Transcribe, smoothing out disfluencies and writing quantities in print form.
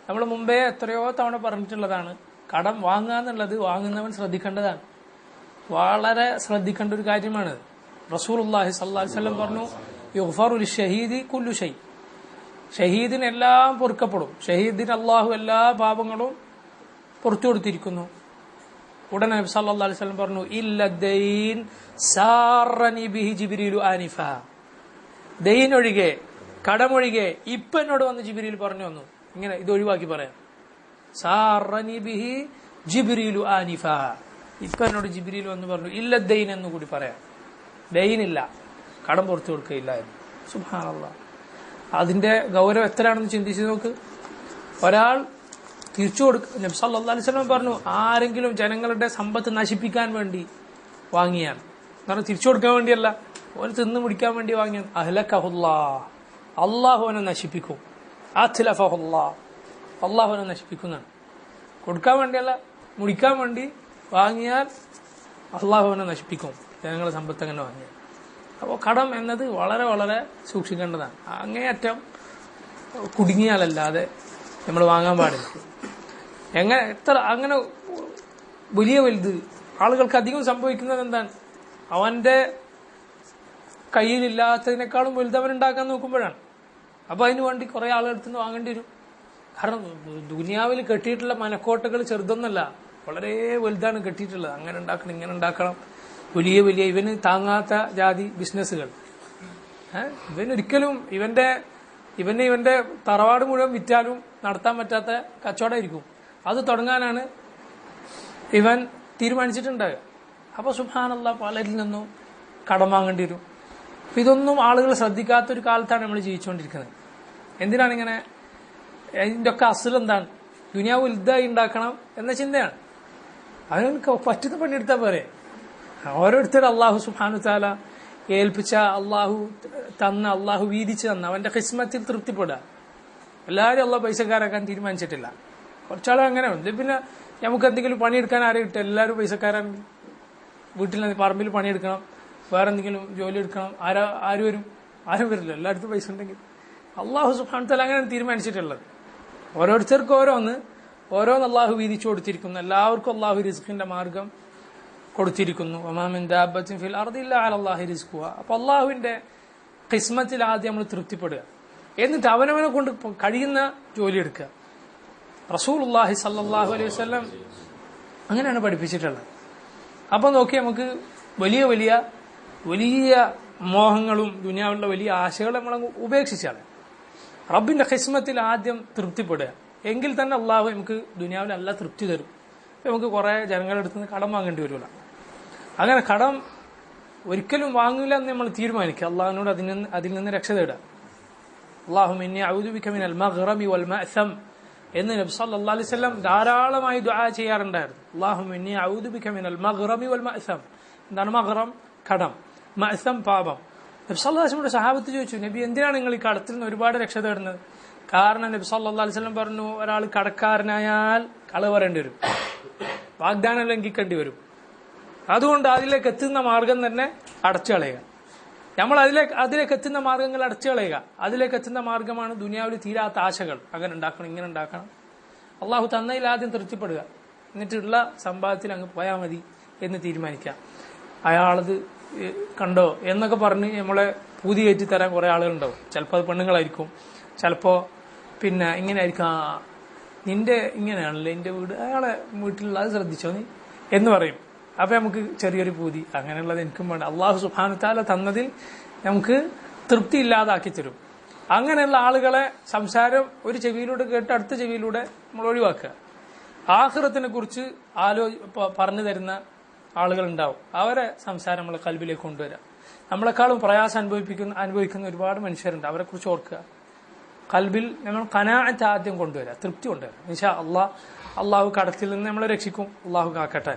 നമ്മൾ മുമ്പേ എത്രയോ തവണ പറഞ്ഞിട്ടുള്ളതാണ്. കടം വാങ്ങുക എന്നുള്ളത് വാങ്ങുന്നവൻ ശ്രദ്ധിക്കേണ്ടതാണ്, വളരെ ശ്രദ്ധിക്കേണ്ട ഒരു കാര്യമാണ്. റസൂലുള്ളാഹി സ്വല്ലല്ലാഹു അലൈഹി വസല്ലം പറഞ്ഞു, യുഗ്ഫറു ലിശ്ശഹീദി കുല്ലു ഷൈ. ഷഹീദിന് എല്ലാം പൊറുക്കപ്പെടും. ഷഹീദിന് അള്ളാഹു എല്ലാ പാപങ്ങളും പുറത്തു കൊടുത്തിരിക്കുന്നു. ഉടനെ നബി സല്ലല്ലാഹു അലൈഹി വസല്ലം പറഞ്ഞു, ഇല്ലദ്ദൈൻ സാറനി ബിഹി ജിബ്രീലു ആനിഫ. ദൈൻ ഒഴികെ, കടമൊഴികെ ഇപ്പൊ എന്നോട് വന്ന് ജിബ്രീൽ പറഞ്ഞു വന്നു, ഇങ്ങനെ ഇത് ഒഴിവാക്കി പറയാം. സാറനി ബിഹി ജിബ്രീലു ആനിഫ. ഇപ്പൊ എന്നോട് ജിബ്രീൽ വന്ന് പറഞ്ഞു ഇല്ലദ്ദൈൻ എന്ന് കൂടി പറയാം. ദൈനില്ല, കടം പുറത്തു കൊടുക്കുകയില്ല എന്ന്. സുബ്ഹാനല്ലാഹ്, അതിന്റെ ഗൗരവം എത്രയാണെന്ന് ചിന്തിച്ചു നോക്ക്. ഒരാൾ തിരിച്ചു കൊടുക്കുക. നബി സല്ലല്ലാഹു അലൈഹി വസല്ലം പറഞ്ഞു, ആരെങ്കിലും ജനങ്ങളുടെ സമ്പത്ത് നശിപ്പിക്കാൻ വേണ്ടി വാങ്ങിയാൽ, കാരണം തിരിച്ചു കൊടുക്കാൻ വേണ്ടിയല്ല, ഓന് തിന്ന് മുടിക്കാൻ വേണ്ടി വാങ്ങിയാൽ, അഹ്ലകഹുല്ലാഹ്, അള്ളാഹു അവനെ നശിപ്പിക്കും. അത്ലഫഹുല്ലാഹ്, അള്ളാഹു അവനെ നശിപ്പിക്കുന്നതാണ്. കൊടുക്കാൻ വേണ്ടിയല്ല, മുടിക്കാൻ വേണ്ടി വാങ്ങിയാൽ അള്ളാഹു അവനെ നശിപ്പിക്കും, ജനങ്ങളുടെ സമ്പത്ത് അങ്ങനെ വാങ്ങിയാൽ. അപ്പോൾ കടം എന്നത് വളരെ വളരെ സൂക്ഷിക്കേണ്ടതാണ്. അങ്ങേയറ്റം കുടുങ്ങിയാലല്ലാതെ നമ്മൾ വാങ്ങാൻ പാടില്ല. എങ്ങനെ എത്ര അങ്ങനെ വലിയ വലുത് ആളുകൾക്ക് അധികം സംഭവിക്കുന്നത് എന്താണ്? അവന്റെ കയ്യിലില്ലാത്തതിനേക്കാളും വലുത് അവൻ ഉണ്ടാക്കാൻ നോക്കുമ്പോഴാണ്. അപ്പൊ അതിനു വേണ്ടി കുറെ ആളുകളടുത്ത് നിന്ന് വാങ്ങേണ്ടി വരും. കാരണം ദുനിയാവിൽ കെട്ടിയിട്ടുള്ള മനക്കോട്ടകൾ ചെറുതൊന്നല്ല, വളരെ വലുതാണ് കെട്ടിയിട്ടുള്ളത്. അങ്ങനെ ഉണ്ടാക്കണം, ഇങ്ങനെ ഉണ്ടാക്കണം, വലിയ വലിയ ഇവന് താങ്ങാത്ത ജാതി ബിസിനസ്സുകൾ. ഇവനൊരിക്കലും ഇവന്റെ തറവാട് മുഴുവൻ വിറ്റാലും നടത്താൻ പറ്റാത്ത കച്ചവടമായിരിക്കും. അത് തുടങ്ങാനാണ് ഇവൻ തീരുമാനിച്ചിട്ടുണ്ടാകുക. അപ്പൊ സുബ്ഹാനല്ലാഹ്, പലരിൽ നിന്നും കടം വാങ്ങേണ്ടി വരും. അപ്പൊ ഇതൊന്നും ആളുകൾ ശ്രദ്ധിക്കാത്തൊരു കാലത്താണ് നമ്മൾ ജീവിച്ചുകൊണ്ടിരിക്കുന്നത്. എന്തിനാണ് ഇങ്ങനെ? അതിന്റെ ഒക്കെ അസുൽ എന്താണ്? ദുനിയാവ് വലുതായി ഉണ്ടാക്കണം എന്ന ചിന്തയാണ്. അതിനൊക്കെ പറ്റുന്ന പണിയെടുത്താൽ പോരെ. ഓരോരുത്തർ അള്ളാഹു സുബ്ഹാനഹു തആല ഏൽപ്പിച്ച, അള്ളാഹു തന്ന, അള്ളാഹു വീതിച്ചു തന്ന അവന്റെ ഖിസ്മത്തിൽ തൃപ്തിപ്പെടുക. എല്ലാവരും അള്ളാഹു പൈസക്കാരാക്കാൻ തീരുമാനിച്ചിട്ടില്ല. കുറച്ചാളും അങ്ങനെ ഉണ്ട്. പിന്നെ നമുക്ക് എന്തെങ്കിലും പണിയെടുക്കാൻ ആരും കിട്ടും? എല്ലാവരും പൈസക്കാരാണ്. വീട്ടിൽ പറമ്പിൽ പണിയെടുക്കണം, വേറെ എന്തെങ്കിലും ജോലി എടുക്കണം, ആര് വരും? ആരും വരില്ല. എല്ലായിടത്തും പൈസ ഉണ്ടെങ്കിൽ. അള്ളാഹു സുബ്ഹാനഹു തആല അങ്ങനെ തീരുമാനിച്ചിട്ടുള്ളത്. ഓരോരുത്തർക്കും ഓരോന്ന് അള്ളാഹു വീതിച്ചു കൊടുത്തിരിക്കുന്നു. എല്ലാവർക്കും അള്ളാഹു റിസ്ഖിന്റെ മാർഗം കൊടുത്തിരിക്കുന്നു. വമാ മിൻ ദാബത്തിൻ ഫിൽ അർദി ഇല്ലാ അലല്ലാഹി റിസ്ഖുഹാ. അപ്പൊ അള്ളാഹുവിന്റെ ഖിസ്മത്തിൽ ആദ്യം നമ്മൾ തൃപ്തിപ്പെടുക, എന്നിട്ട് അവനവനെ കൊണ്ട് കഴിയുന്ന ജോലി എടുക്കുക. റസൂലുള്ളാഹി സ്വല്ലല്ലാഹു അലൈഹി വസല്ലം അങ്ങനെയാണ് പഠിപ്പിച്ചിട്ടുള്ളത്. അപ്പൊ നോക്കി, നമുക്ക് വലിയ വലിയ വലിയ മോഹങ്ങളും ദുനിയാവിലുള്ള വലിയ ആശകളും നമ്മൾ ഉപേക്ഷിച്ചാണ് റബ്ബിന്റെ ഖിസ്മത്തിൽ ആദ്യം തൃപ്തിപ്പെടുക. എങ്കിൽ തന്നെ അള്ളാഹു നമുക്ക് ദുനിയാവിൽ നല്ല തൃപ്തി തരും. നമുക്ക് കുറെ ജനങ്ങളുടെ അടുത്ത് നിന്ന് കടം വാങ്ങേണ്ടി വരില്ല. അങ്ങനെ കടം ഒരിക്കലും വാങ്ങില്ല എന്ന് നമ്മൾ തീരുമാനിക്കുക. അള്ളാഹുവിനോട് അതിൽ നിന്ന് രക്ഷ തേടുക. അല്ലാഹുമ്മ ഇന്നി അഊദു ബിക മിനൽ മഗ്റബി വൽ മഅസം എന്ന് നബി സല്ലല്ലാഹു അലൈഹി വസല്ലം ധാരാളമായി ദുആ ചെയ്യാറുണ്ടായിരുന്നു. അല്ലാഹുമ്മ ഇന്നി അഊദു ബിക മിനൽ മഗ്റബി വൽ മഅസം. എന്താണ് മഗ്റം? കടം. മഅസം പാപം. നബി സല്ലല്ലാഹു അലൈഹി വസല്ലം സഹാബത്ത് ചോദിച്ചു, നബി എന്തിനാണ് നിങ്ങൾ ഈ കടത്തിൽ നിന്ന് ഒരുപാട് രക്ഷ തേടുന്നത്? കാരണം നബി സല്ലല്ലാഹു അലൈഹി വസല്ലം പറഞ്ഞു, ഒരാൾ കടക്കാരനായാൽ കളവ് പറയേണ്ടി വരും, വാഗ്ദാനം ലംഘിക്കേണ്ടി വരും. അതുകൊണ്ട് അതിലേക്ക് എത്തുന്ന മാർഗം തന്നെ അടച്ചു കളയുക. നമ്മൾ അതിലേക്ക് എത്തുന്ന മാർഗങ്ങൾ അടച്ചു കളയുക. അതിലേക്ക് എത്തുന്ന മാർഗമാണ് ദുനിയാവിൽ തീരാത്ത ആശകൾ. അങ്ങനെ ഉണ്ടാക്കണം, ഇങ്ങനെ ഉണ്ടാക്കണം. അള്ളാഹു തന്നതിൽ ആദ്യം തൃപ്തിപ്പെടുക, എന്നിട്ടുള്ള സമ്പാദത്തിൽ അങ്ങ് പോയാൽ മതി എന്ന് തീരുമാനിക്കുക. അയാളത് കണ്ടോ എന്നൊക്കെ പറഞ്ഞ് നമ്മളെ പൂതി കയറ്റി തരാൻ കുറെ ആളുകളുണ്ടാവും. ചിലപ്പോൾ അത് പെണ്ണുങ്ങളായിരിക്കും, ചിലപ്പോ പിന്നെ ഇങ്ങനെ ആയിരിക്കും, നിന്റെ ഇങ്ങനെയാണല്ലോ എന്റെ വീട്, അയാളെ വീട്ടിലുള്ള അത് ശ്രദ്ധിച്ചോ നീ എന്ന് പറയും. അപ്പൊ നമുക്ക് ചെറിയൊരു പൂതി, അങ്ങനെയുള്ളത് എനിക്കും വേണ്ട. അള്ളാഹു സുബ്ഹാനഹു തആല തന്നതിൽ നമുക്ക് തൃപ്തി ഇല്ലാതാക്കി തരും. അങ്ങനെയുള്ള ആളുകളെ സംസാരം ഒരു ചെവിയിലൂടെ കേട്ട് അടുത്ത ചെവിയിലൂടെ നമ്മൾ ഒഴിവാക്കുക. ആഖിറത്തിനെ കുറിച്ച് പറഞ്ഞു തരുന്ന ആളുകൾ ഉണ്ടാവും. അവരെ സംസാരം നമ്മളെ കൽബിലേക്ക് കൊണ്ടുവരാം. നമ്മളെക്കാളും പ്രയാസം അനുഭവിക്കുന്ന ഒരുപാട് മനുഷ്യരുണ്ട്. അവരെ കുറിച്ച് ഓർക്കുക. കൽബിൽ നമ്മൾ ഖനാഅത്ത് ആദ്യം കൊണ്ടുവരാം, തൃപ്തി കൊണ്ടുവരാം. ഇൻഷാ അള്ളാഹു കടത്തിൽ നിന്ന് നമ്മളെ രക്ഷിക്കും. അള്ളാഹു കാക്കട്ടെ.